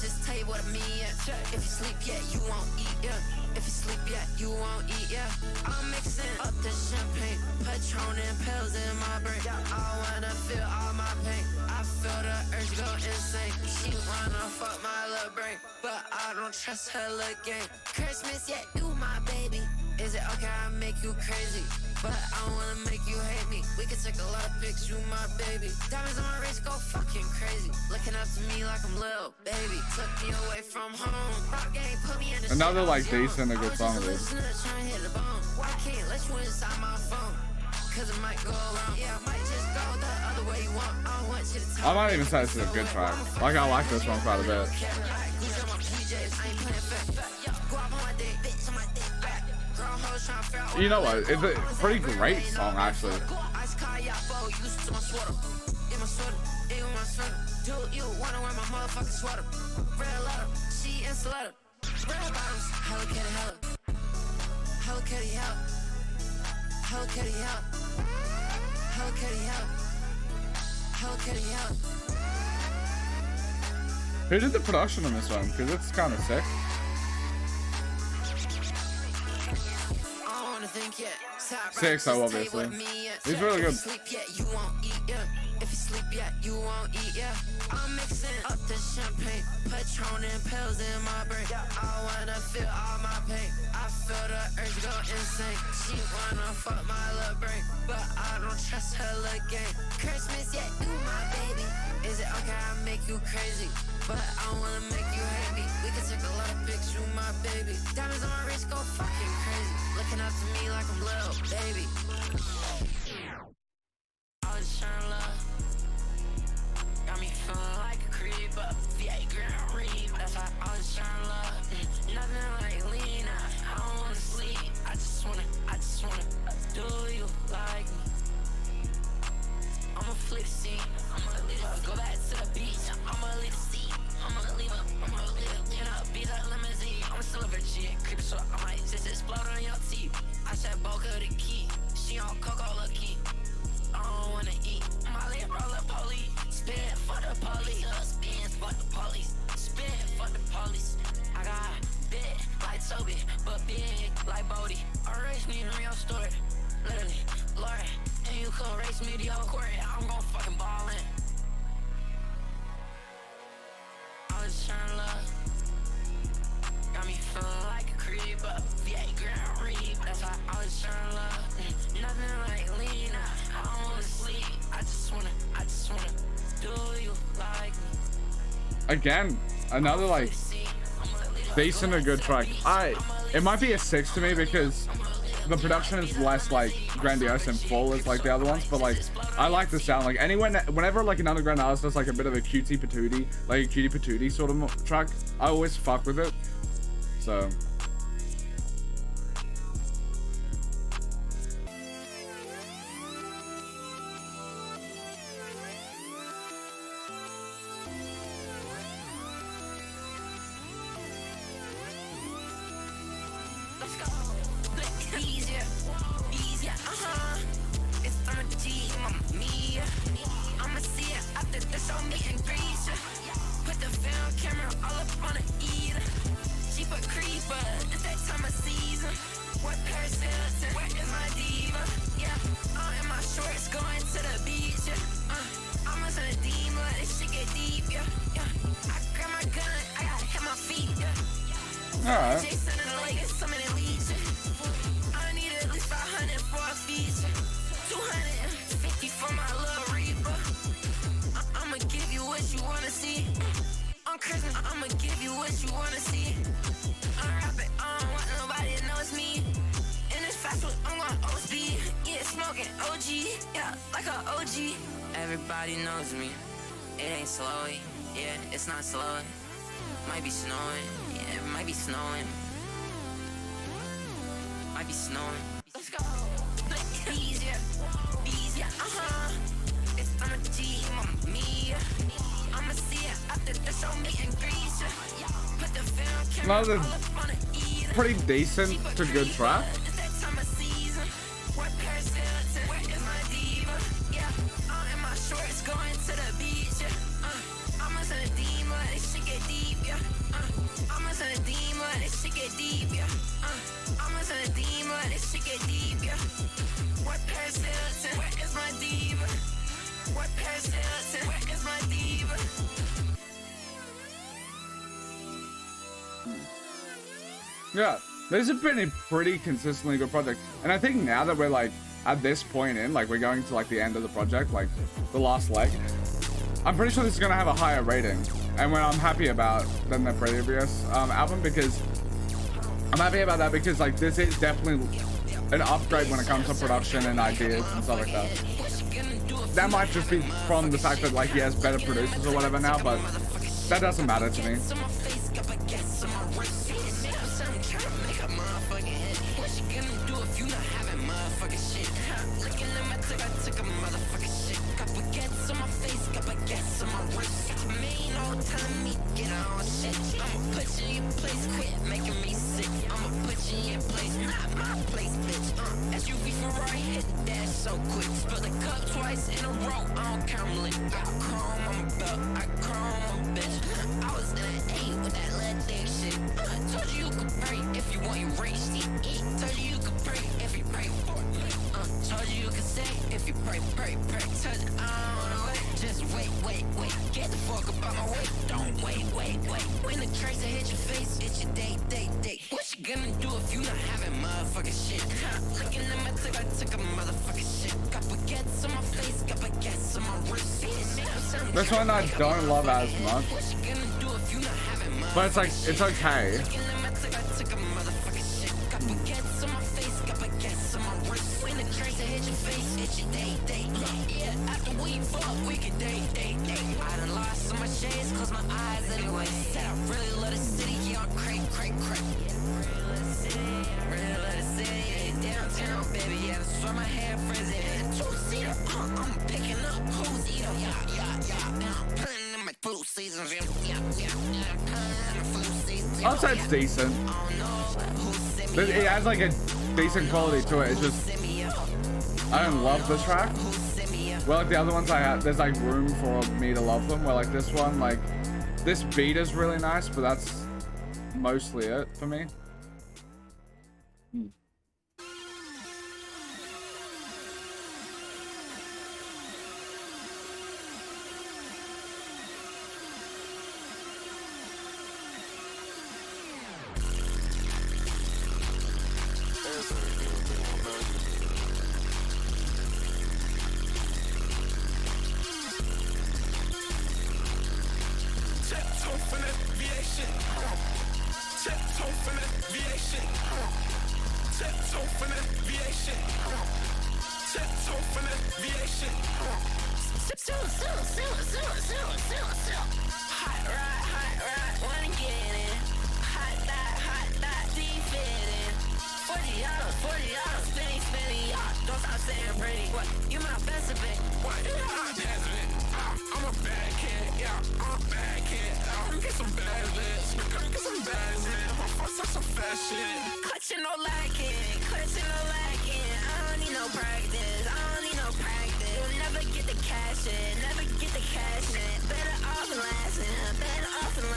Just tell you what I mean, yeah. If you sleep, yeah, you won't eat, yeah. If you sleep, yeah, you won't eat, yeah. I'm mixing up the champagne, Patron and pills in my brain. I wanna feel all my pain. I feel the urge go insane. She wanna fuck my little brain, but I don't trust her little game. Christmas, yeah, you my baby. Is it okay I make you crazy? But I wanna make you hate me. We can take a lot of pics, you my baby. Diamonds on my wrist go fucking crazy. Looking up to me like I'm little baby. Took me away from home. Rock game, put me in the Another like decent, a good song it is. Why can't let you inside my phone? Cause it might go around. Yeah, I might just go the other way you want. I want you to tell I might even say this is a good track. Like, I like this one quite a bit. You know what? It's a pretty great song, actually. Do you wanna wear my motherfucking sweater? Red letter, she in stiletto. Red bottoms, Hello Kitty, hello. Hello Kitty, hello. Hello Kitty, hello. Hello Kitty, hello. Hello Kitty, hello. Who did the production on this one? Because it's kind of sick. Sick, so obviously. He's really good. If you sleep yet, you won't eat yet. I'm mixing up the champagne, Patron and pills in my brain. I wanna feel all my pain. I feel the urge go insane. She wanna fuck my little brain, but I don't trust her little game. Christmas yet, you my baby. Is it okay I make you crazy? But I wanna make you hate me. We can take a lot of pics, you my baby. Diamonds on my wrist go fucking crazy. Looking up to me like I'm little baby. I was trying to love. Got me feeling like a creep up, VA Grand Reap. That's why I was trying to love. Nothing like Lena, I don't wanna sleep. I just wanna do you like me? I'ma flip the scene, I'ma leave her, go back to the beach. I'ma leave the seat, I'ma leave her, in a beat up limousine. I'm still a virgin, creep so I might just explode on your teeth. I said Boca the key, she on Coca-Cola key. I don't wanna eat, Molly roller police. Spin for the police, spin for the police, spin for the police. I got big like Toby, but big like Bodie. I race me in real story, literally, Lord. And you could race me to your court, I'm gon' fucking ball in. I was trying to love, got me feeling like a creep up, VA Grand Reap. That's why I was trying to love, nothing like Lena, I don't wanna sleep. I just wanna do you like me? Again, another like decent or good track. It might be a 6 to me because the production is less like grandiose and full as like the other ones, but like I like the sound. Like whenever like an underground artist does like a bit of a cutie patootie, like a cutie patootie sort of track, I always fuck with it. So everybody knows me. It ain't slowy, yeah, it's not slowing. Might be snowing, yeah, it might be snowing. Might be snowing. Let's go. Bees, yeah, It's on a G, me. I'ma see it after the show, me and Greece. Put the film camera all up on it. Pretty decent to good track. Going to the beach, I'm a son of demon, this shit get deep, yeah. I'm a son of demon, this shit get deep, yeah. I'm a son of demon, this shit get deep, yeah. What Paris Hilton? Where is my diva? What Paris Hilton? Where is my diva? Yeah, this has been a pretty consistently good project, and I think now that we're like at this point in, like we're going to like the end of the project, like the last leg, I'm pretty sure this is gonna have a higher rating, and what I'm happy about than the previous album, because I'm happy about that because like this is definitely an upgrade when it comes to production and ideas and stuff like that. That might just be from the fact that like he has better producers or whatever now, but that doesn't matter to me. motherfucking shit. Looking at my tick, I took a motherfucking shit. Got baguettes on my face, got baguettes on my wrist. Me no telling me get on shit. I'ma put you in your place, quit making me sick. I'ma put you in your place, not my place, bitch. SUV Ferrari hit the dash so quick. Spill the cup twice in a row, I don't count them lick. I chrome on my belt, I chrome on my bitch. I was in an 8 with that lead dick shit. Told you you could pray if you want your race to eat. Told you you could pray if you pray for it. Told you you could say if you pray. Told you I don't know it. Just wait. Get the fuck up out my way. Don't wait. When the tracer hit your face, it's your day. What you gonna do if you not having motherfucking shit? Looking at my tick, I took a motherfucking shit. Got baguettes on my face, got baguettes on my wrist. This one I don't love as much, What you gonna do if you not having motherfucking but it's like, it's okay. Looking at my tick, I took a motherfucking shit. Got baguettes on my face, got baguettes on my wrist. When the tracer hit your face, it's your day. Yeah, after we fuck, we can date. I done lost some of my shades, close my eyes anyway. Said I really love the city, yeah, I'm crack. Really love the city, yeah, downtown, baby, yeah, that's where my hair friends in. Two-seater, I'm picking up who's eater, yeah. Now I'm putting in my flu seasons, yeah, putting in the flu seasons. I'll say it's decent. But it has like a decent quality to it. It's just, I don't love the track. Well, like the other ones I had, there's like room for me to love them. Where like this one, like this beat is really nice, but that's mostly it for me.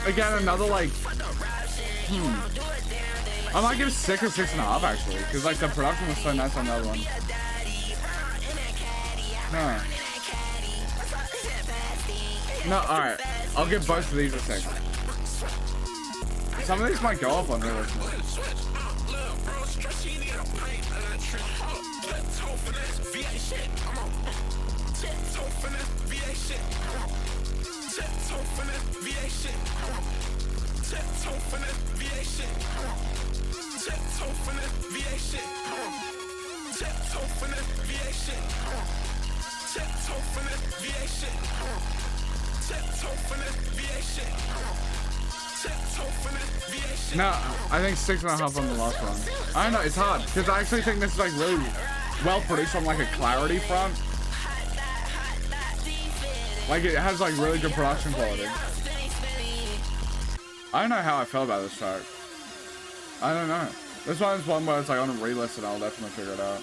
Again, another like, I might give 6 or 6.5 actually, because like the production was so nice on the other one. No, alright. I'll give both of these a 6. Some of these might go up on there. No, I think 6.5 on the last one. I don't know, it's hard because I actually think this is like really well produced on like a clarity front. Like it has like really good production quality. I don't know how I feel about this track. I don't know. This one's one where it's like on a re-listen, I'll definitely figure it out.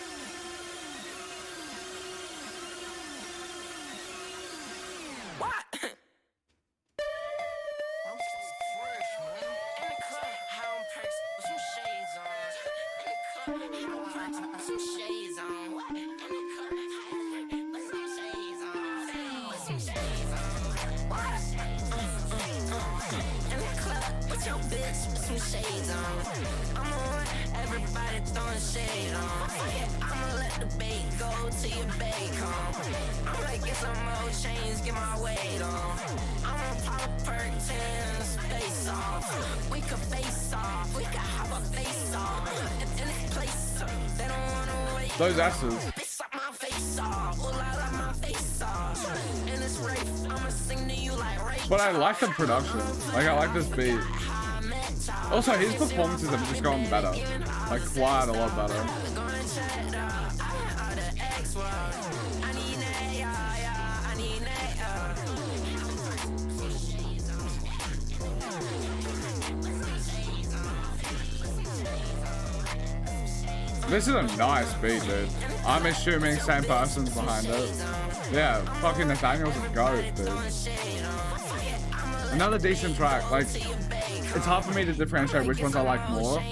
Those S's. But I like the production. Like I like this beat. Also, his performances have just gotten better. Like quite a lot better. X world. I need that, yeah, yeah, I need that, yeah. This is a nice beat, dude. I'm assuming same person's behind it. Yeah, fucking Nathaniel's a goat, dude. Another decent track. Like, it's hard for me to differentiate which ones I like more,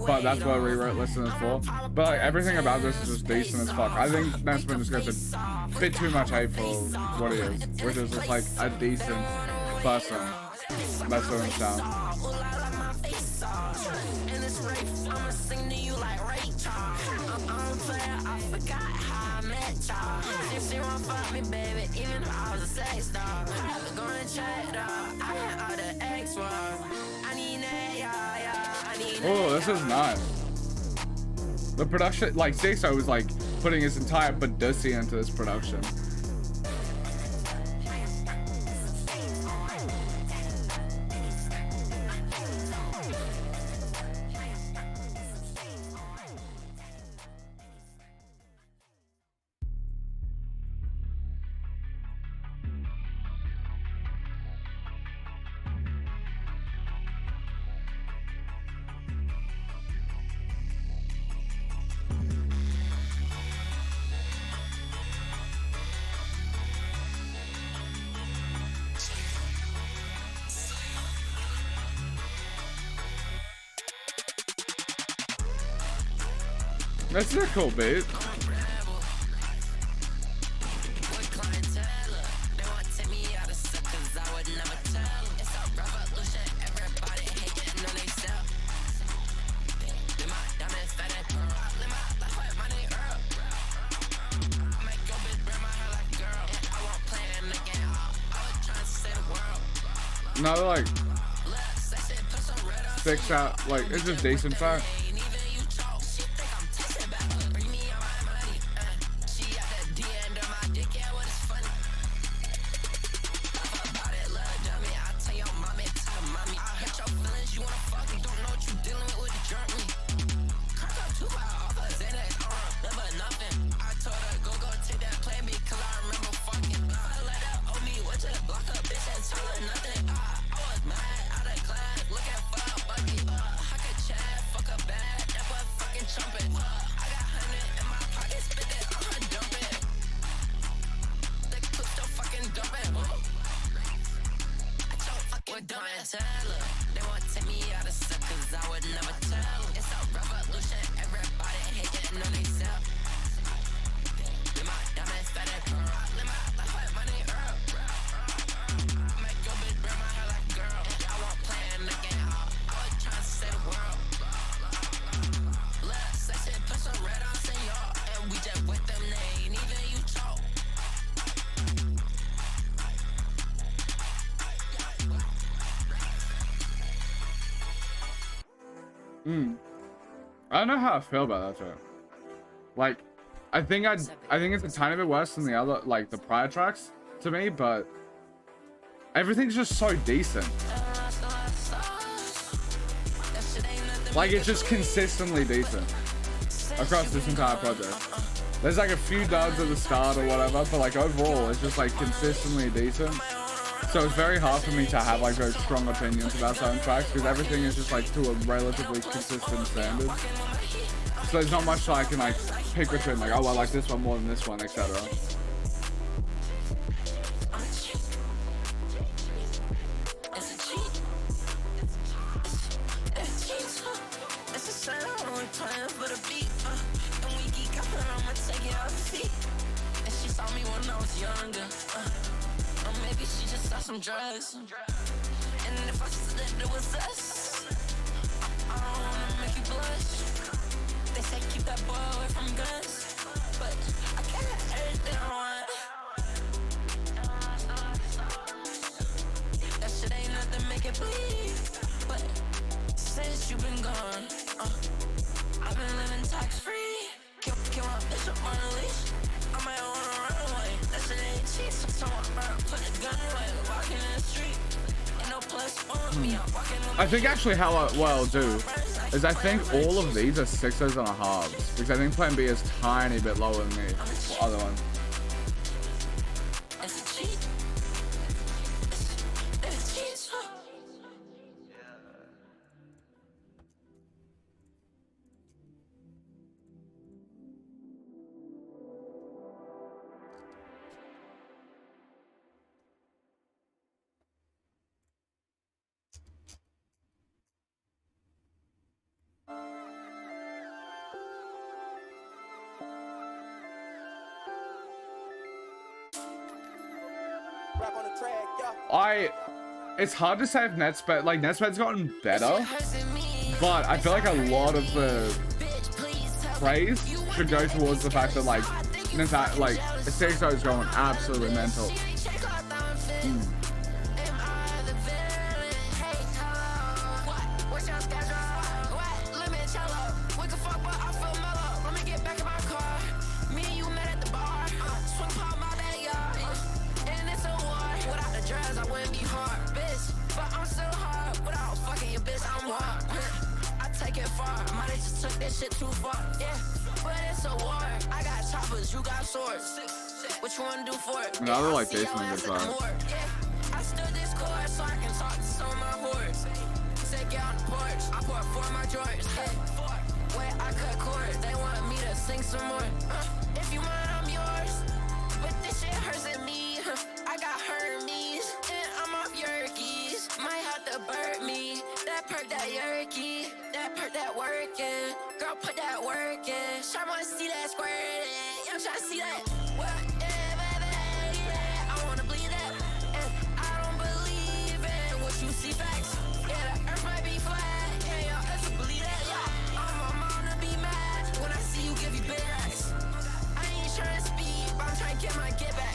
but that's what rewrote listeners for. But like, everything about this is just decent as fuck. I think Nettspend just gets a bit too much hate for what he is, which is just like a decent person. That's what it sounds. Oh, this is nice. The production, like Sixo was like putting his entire Badussy into this production. This is a cool beat. Another like 6 out, like it's just decent track. I don't know how I feel about that track. Like, I think it's a tiny bit worse than the other, like the prior tracks to me, but everything's just so decent. Like, it's just consistently decent across this entire project. There's like a few duds at the start or whatever, but like overall, it's just like consistently decent. So it's very hard for me to have like very strong opinions about certain tracks because everything is just like to a relatively consistent standard. So there's not much I can like pick between like, oh, I like this one more than this one, etc. Drugs. And if I said it was us, I don't wanna make you blush. They say keep that boy away from guns, but I can't have everything I want. That shit ain't nothing, make it bleed. But since you been gone, I've been living tax free. Kill my bitch up on the leash. I might wanna run away. That shit ain't cheap. So I'm put the gun away. I think actually how well I'll do is I think all of these are 6.5s, because I think Plan B is tiny bit lower than the other one. It's hard to say if Nettspend, like, Nettspend's gotten better, but I feel like a lot of the praise should go towards the fact that, like, CXO is going absolutely mental. What you wanna do for it? I really like this one, good vibe. I stood this course so I can talk to some of my hordes. Say get on the porch, I pour for my drawers. Wait, I cut cords, they want me to sing some more. If you want, I'm yours. But this shit hurts at me. I got Hermes, and I'm off Yerkes. Might have to burn me. That perk, that Yerky. That perk, that working. Girl, put that work in. Sharp wanna see that squirting. I'm trying to see that. What? See facts, yeah, the earth might be flat. Yeah, y'all earth believe that, yeah. I'm gonna be mad when I see you give you big racks. I ain't trying to speed, but I'm trying to get my get back.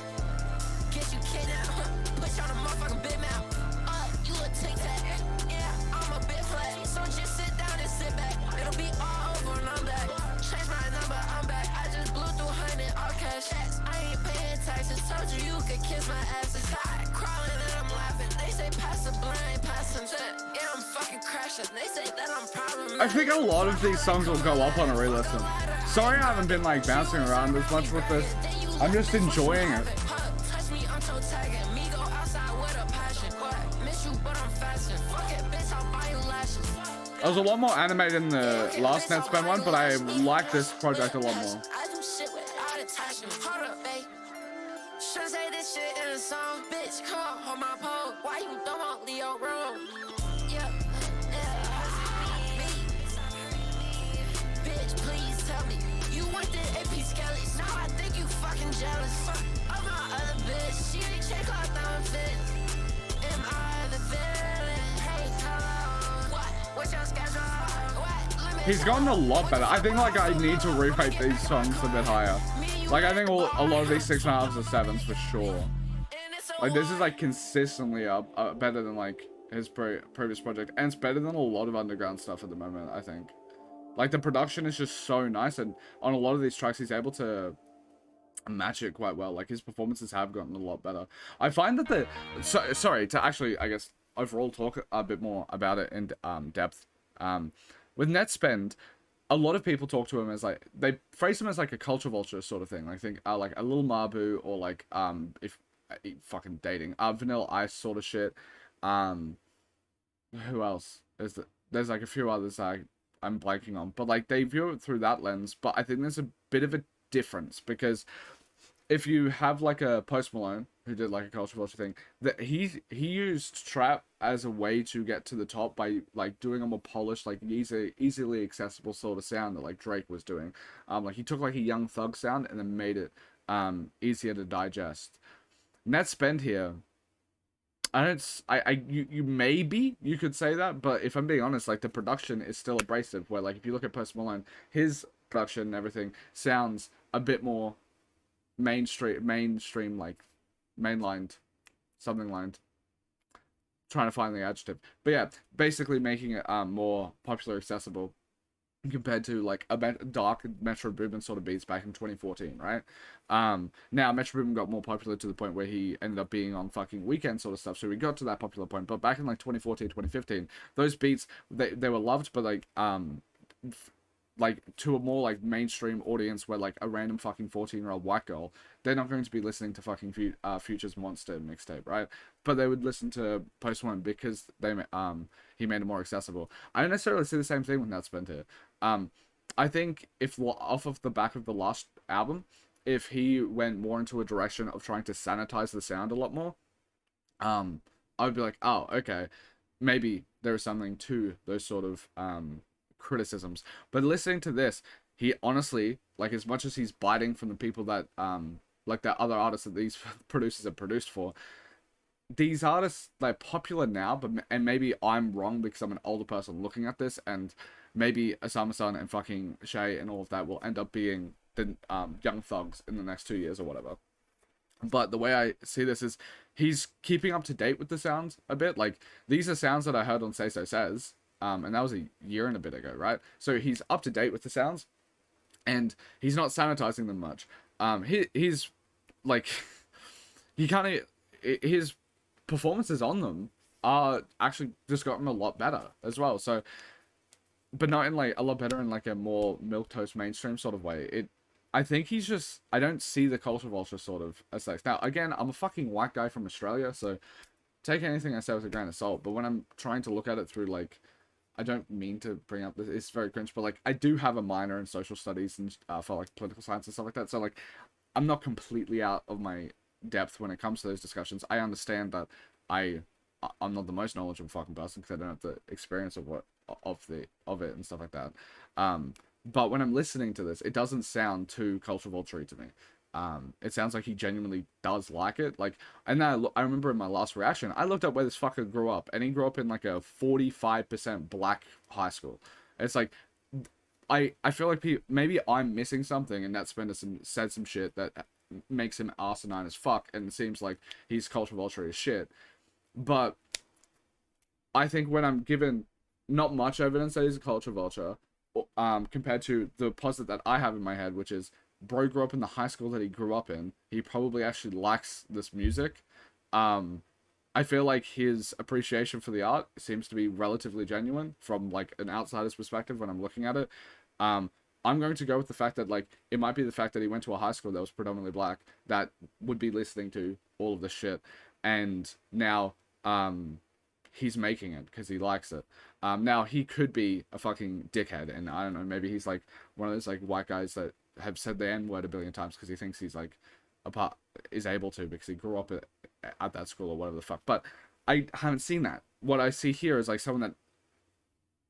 Get you kidnapped, put you on a motherfucking big map. You a tic-tac, yeah, I'm a bit flat. So just sit down and sit back. It'll be all over and I'm back. Change my number, I'm back. I just blew through 100 all cash. I ain't paying taxes, told you you could kiss my ass. It's hot, crawling and I'm laughing. They say pass the blind, pass some shit. Yeah, I'm fucking crashing. They say that I'm problematic. I think a lot of these songs will go up on a re-listen. Sorry I haven't been like bouncing around as much with this. I'm just enjoying it. Touch me, I'm toe tagging. Me go outside with a passion. Miss you, but I'm fashion. Fuck it, bitch, I'll buy you lashes. I was a lot more animated in the last Nettspend one, but I like this project a lot more. I do shit without attachment. Hold up, babe. Should say this shit in a song. Bitch, come on, hold my pole. Why you don't want Leo wrong? Yeah. Bitch, please tell me. You want the AP skellies. Now I think you fucking jealous. Of my other bitch. She ain't check out them fit. Am I the villain? Hey, hello. What's your schedule? He's gotten a lot better. I think like I need to rewrite these songs a bit higher. Like I think a lot of these 6.5s or 7s for sure. Like this is like consistently up, better than like his previous project, and it's better than a lot of underground stuff at the moment. I think. Like the production is just so nice, and on a lot of these tracks he's able to match it quite well. Like his performances have gotten a lot better. I find that sorry to actually I guess overall talk a bit more about it in depth. With Nettspend, a lot of people talk to him as like they phrase him as like a culture vulture sort of thing. Like think like a little Mabu or like if fucking dating Vanilla Ice sort of shit. Who else is that? There's like a few others I'm blanking on, but like they view it through that lens. But I think there's a bit of a difference because if you have like a Post Malone who did like a culture vulture thing, that he used trap as a way to get to the top by like doing a more polished, like easily accessible sort of sound that like Drake was doing. Like he took like a Young Thug sound and then made it easier to digest. Nettspend here, you maybe you could say that, but if I'm being honest, like the production is still abrasive. Where like if you look at Post Malone, his production and everything sounds a bit more mainstream, like mainlined, something lined. Trying to find the adjective, but yeah, basically making it more popular, accessible. compared to like a dark Metro Boomin sort of beats back in 2014, right? Now Metro Boomin got more popular to the point where he ended up being on fucking Weekend sort of stuff, so we got to that popular point. But back in like 2014, 2015, those beats they were loved, but like to a more like mainstream audience where like a random fucking 14-year-old white girl, they're not going to be listening to fucking Future's Monster mixtape, right? But they would listen to Post Malone because he made it more accessible. I don't necessarily see the same thing with Nettspend here. I think if off of the back of the last album, if he went more into a direction of trying to sanitize the sound a lot more, I would be like, oh, okay, maybe there is something to those sort of criticisms. But listening to this, he honestly, like, as much as he's biting from the people that like the other artists that these producers have produced for, these artists, they're popular now, but and maybe I'm wrong because I'm an older person looking at this, and maybe Asama-san and fucking Shay and all of that will end up being the young thugs in the next 2 years or whatever. But the way I see this is he's keeping up to date with the sounds a bit. Like, these are sounds that I heard on Say So Says, and that was a year and a bit ago, right? So he's up to date with the sounds, and he's not sanitizing them much. He's like, he kind of, his performances on them are actually just gotten a lot better as well. So, but not in like a lot better in like a more milquetoast mainstream sort of way. I think he's just, I don't see the culture vulture sort of aesthetics. Now, again, I'm a fucking white guy from Australia, so take anything I say with a grain of salt. But when I'm trying to look at it through like, I don't mean to bring up this, it's very cringe, but like I do have a minor in social studies and for like political science and stuff like that. So like, I'm not completely out of my depth when it comes to those discussions. I understand that I'm not the most knowledgeable fucking person because I don't have the experience of it and stuff like that. But when I'm listening to this, it doesn't sound too culture vulture to me. It sounds like he genuinely does like it. Like, and then I remember in my last reaction, I looked up where this fucker grew up, and he grew up in like a 45% black high school. It's like, I feel like maybe I'm missing something, and Nettspend said some shit that makes him asinine as fuck, and it seems like he's culture vulture as shit. But I think when I'm given not much evidence that he's a culture vulture, compared to the posit that I have in my head, which is bro grew up in the high school that he grew up in, he probably actually likes this music. I feel like his appreciation for the art seems to be relatively genuine from like an outsider's perspective when I'm looking at it. I'm going to go with the fact that like it might be the fact that he went to a high school that was predominantly black that would be listening to all of this shit, and now he's making it because he likes it. Now he could be a fucking dickhead, and I don't know, maybe he's like one of those like white guys that have said the N word a billion times because he thinks he's like is able to because he grew up at that school or whatever the fuck. But I haven't seen that. What I see here is like someone that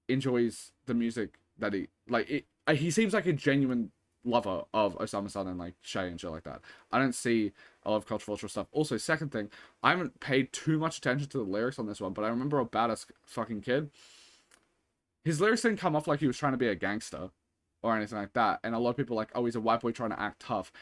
enjoys the music that he like. He seems like a genuine lover of Osama-san and like Shay and shit like that. I don't see a lot of cultural vulture stuff. Also, second thing, I haven't paid too much attention to the lyrics on this one, but I remember about a fucking kid. His lyrics didn't come off like he was trying to be a gangster or anything like that. And a lot of people are like, oh, he's a white boy trying to act tough.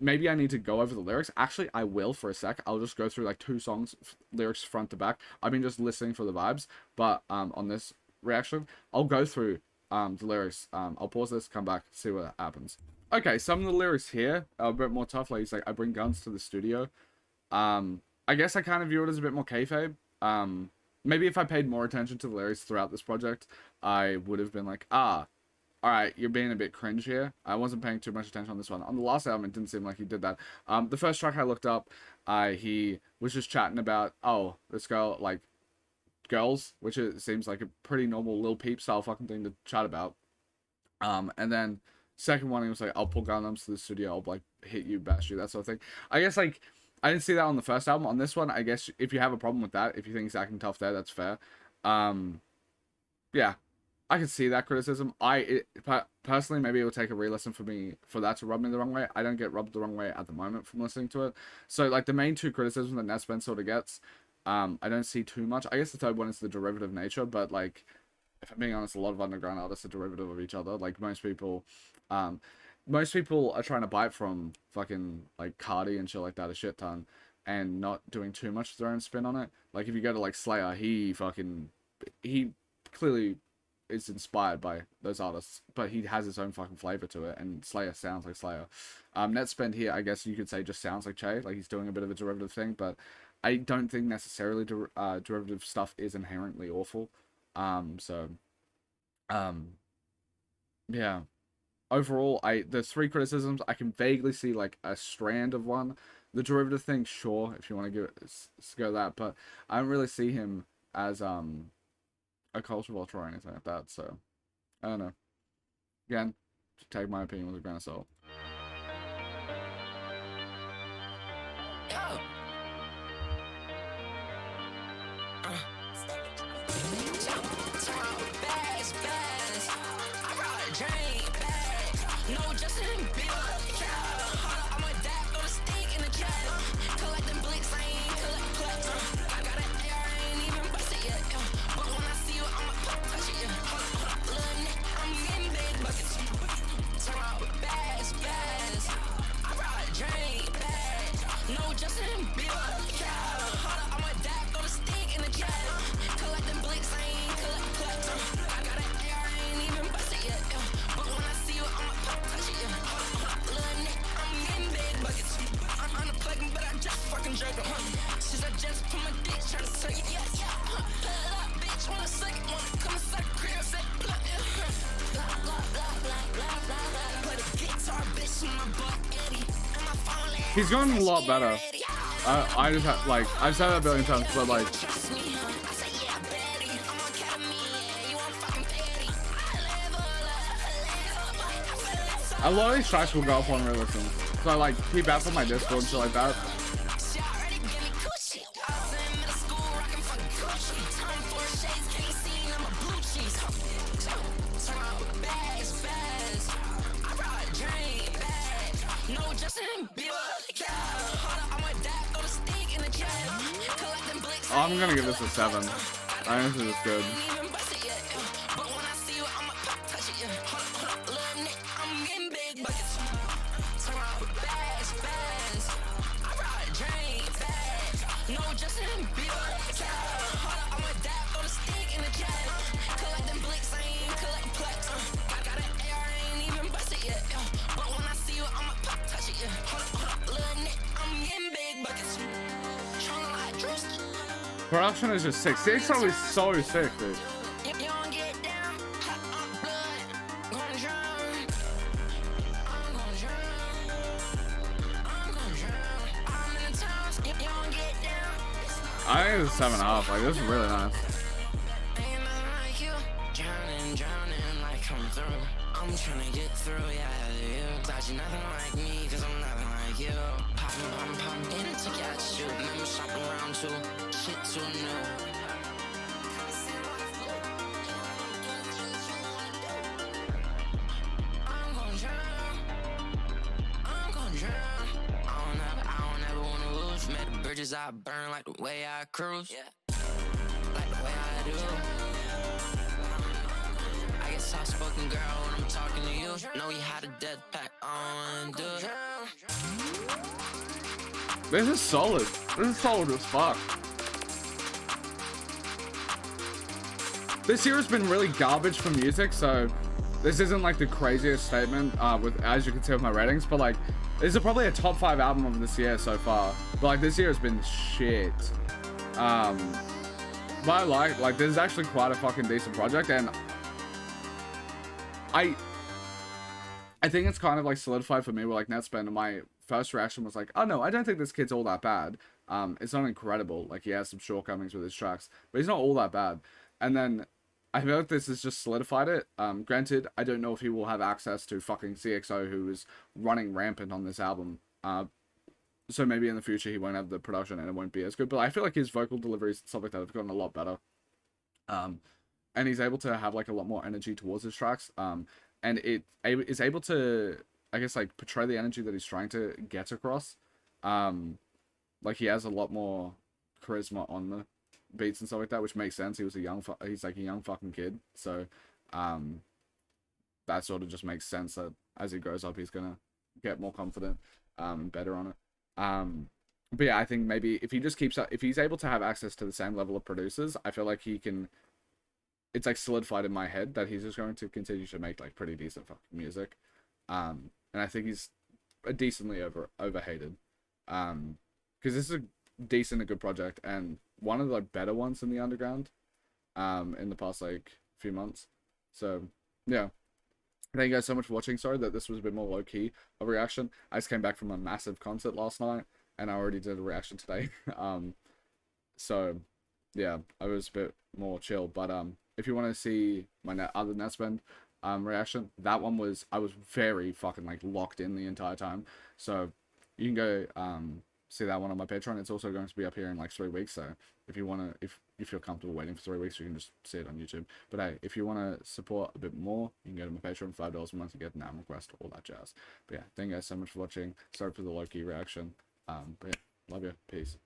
Maybe I need to go over the lyrics. Actually, I will for a sec. I'll just go through like 2 songs, lyrics front to back. I've been just listening for the vibes, but on this reaction, I'll go through the lyrics. I'll pause this, come back, see what happens. Okay, some of the lyrics here are a bit more tough. Like he's like, I bring guns to the studio. I guess I kind of view it as a bit more kayfabe. Maybe if I paid more attention to the lyrics throughout this project, I would have been like, alright, you're being a bit cringe here. I wasn't paying too much attention on this one. On the last album, it didn't seem like he did that. The first track I looked up, he was just chatting about, oh, this girl, like, girls, which seems like a pretty normal Lil Peep style fucking thing to chat about. And then second one, he was like, I'll pull Gundams to the studio, I'll, like, hit you, bash you, that sort of thing. I guess, like, I didn't see that on the first album. On this one, I guess if you have a problem with that, if you think he's acting tough there, that's fair. Yeah, I can see that criticism. Personally, maybe it will take a re-listen for me for that to rub me the wrong way. I don't get rubbed the wrong way at the moment from listening to it. So, like, the main 2 criticisms that Nettspend sort of gets, I don't see too much. I guess the third one is the derivative nature, but, like, if I'm being honest, a lot of underground artists are derivative of each other. Like, most people are trying to bite from fucking, like, Cardi and shit like that a shit ton, and not doing too much of their own spin on it. Like, if you go to, like, Slayer, he clearly is inspired by those artists, but he has his own fucking flavor to it, and Slayer sounds like Slayer. Nettspend here, I guess you could say, just sounds like Che, like he's doing a bit of a derivative thing, but I don't think necessarily derivative stuff is inherently awful. Yeah. Overall, the three criticisms, I can vaguely see like a strand of one. The derivative thing, sure, if you want to give it go that, but I don't really see him as a culture vulture or anything like that. So I don't know. Again, take my opinion with a grain of salt. He's gotten a lot better. I just have, like, I've said that a billion times, but like, a lot of these tracks will go up on re-listen. So I like keep out on my Discord and shit like that. Oh, I'm gonna give this a 7. I think this is good. Production is just sick. The XO is so sick, dude. I think it's a 7.5. Like, this is really nice. I'm trying to get through, yeah, glad you're nothing like me, cause I'm nothing like you. Poppin', in a ticket at shoot, remember shopping around too, shit too new. I'm gon' drown, I don't ever wanna lose, met the bridges I burn like the way I cruise, yeah, like the way I do. Soft-spoken girl when I'm talking to you. Know you had a dead pack on, dude. This is solid. This is solid as fuck. This year has been really garbage for music, so this isn't like the craziest statement with, as you can see with my ratings, but like this is probably a top 5 album of this year so far. But like this year has been shit. But I like this is actually quite a fucking decent project, and I think it's kind of like solidified for me with like Nettspend, and my first reaction was like, oh no, I don't think this kid's all that bad. It's not incredible, like he has some shortcomings with his tracks, but he's not all that bad. And then I feel like this has just solidified it. Granted, I don't know if he will have access to fucking CXO, who is running rampant on this album. So maybe in the future he won't have the production and it won't be as good, but I feel like his vocal deliveries and stuff like that have gotten a lot better. And he's able to have like a lot more energy towards his tracks, and it is able to, I guess, like portray the energy that he's trying to get across. Like he has a lot more charisma on the beats and stuff like that, which makes sense. He's like a young fucking kid, so that sort of just makes sense that as he grows up he's gonna get more confident, better on it. But yeah, I think maybe if he just keeps up, if he's able to have access to the same level of producers, I feel like he can it's like solidified in my head that he's just going to continue to make like pretty decent fucking music. And I think he's a decently overhated. Because this is a decent and good project, and one of the like better ones in the underground. In the past like few months. So yeah. Thank you guys so much for watching. Sorry that this was a bit more low-key of a reaction. I just came back from a massive concert last night, and I already did a reaction today. So yeah, I was a bit more chill. But if you want to see my other Nettspend reaction, that one was, I was very fucking like locked in the entire time. So you can go see that one on my Patreon. It's also going to be up here in like 3 weeks. So if you want to, if you're comfortable waiting for 3 weeks, you can just see it on YouTube. But hey, if you want to support a bit more, you can go to my Patreon, $5 a month to get an album request, all that jazz. But yeah, thank you guys so much for watching. Sorry for the low-key reaction. But yeah, love you. Peace.